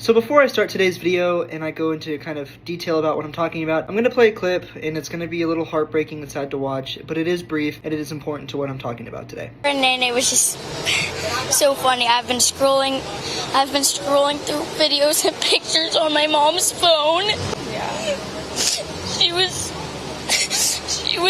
So before I start today's video and I go into kind of detail about what I'm talking about, I'm going to play a clip and it's going to be a little heartbreaking and sad to watch, but it is brief and it is important to what I'm talking about today. And it was just so funny. I've been scrolling through videos and pictures on my mom's phone. Yeah. She was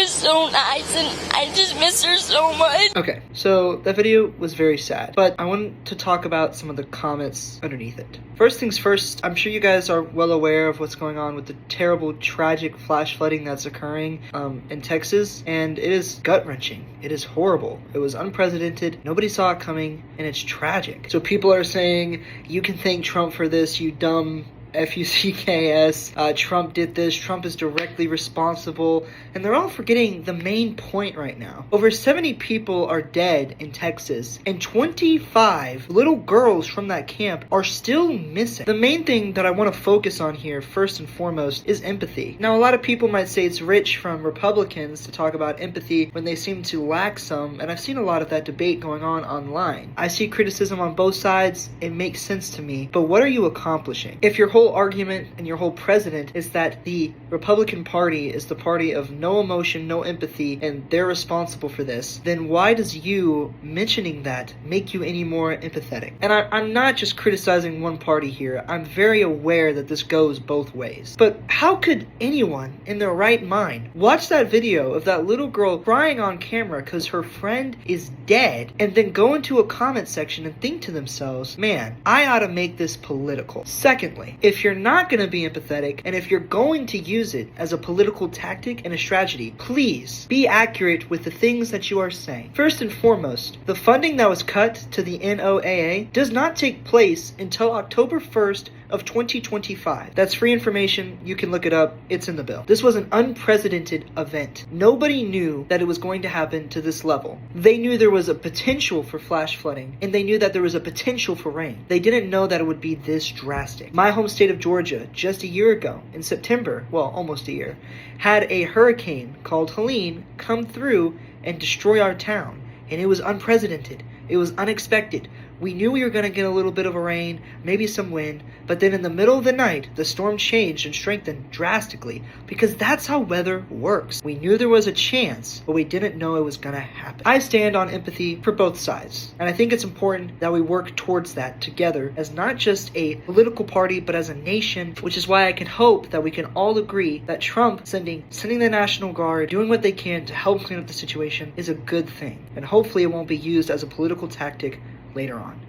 so nice and I just miss her so much. Okay, so that video was very sad, but I want to talk about some of the comments underneath it. First things first, I'm sure you guys are well aware of what's going on with the terrible, tragic flash flooding that's occurring in Texas, and it is gut-wrenching. It is horrible. It was unprecedented. Nobody saw it coming, and it's tragic. So people are saying, you can thank Trump for this, you dumb F-U-C-K-S, Trump did this, Trump is directly responsible, and they're all forgetting the main point right now. Over 70 people are dead in Texas, and 25 little girls from that camp are still missing. The main thing that I want to focus on here, first and foremost, is empathy. Now, a lot of people might say it's rich from Republicans to talk about empathy when they seem to lack some, and I've seen a lot of that debate going on online. I see criticism on both sides, it makes sense to me, but what are you accomplishing? If your whole argument and your whole precedent is that the Republican Party is the party of no emotion, no empathy, and they're responsible for this, then why does you mentioning that make you any more empathetic? And I'm not just criticizing one party here. I'm very aware that this goes both ways. But how could anyone in their right mind watch that video of that little girl crying on camera because her friend is dead and then go into a comment section and think to themselves, man, I ought to make this political? Secondly, if you're not going to be empathetic, and if you're going to use it as a political tactic and a strategy, please be accurate with the things that you are saying. First and foremost, the funding that was cut to the NOAA does not take place until October 1st of 2025. That's free information. You can look it up. It's in the bill. This was an unprecedented event. Nobody knew that it was going to happen to this level. They knew there was a potential for flash flooding, and they knew that there was a potential for rain. They didn't know that it would be this drastic. My home state of Georgia, just a year ago, in September, well, almost a year, had a hurricane called Helene come through and destroy our town. And it was unprecedented. It was unexpected. We knew we were going to get a little bit of a rain, maybe some wind, but then in the middle of the night, the storm changed and strengthened drastically because that's how weather works. We knew there was a chance, but we didn't know it was going to happen. I stand on empathy for both sides, and I think it's important that we work towards that together as not just a political party, but as a nation, which is why I can hope that we can all agree that Trump sending the National Guard, doing what they can to help clean up the situation is a good thing, and hopefully it won't be used as a political tactic later on.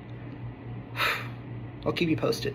I'll keep you posted.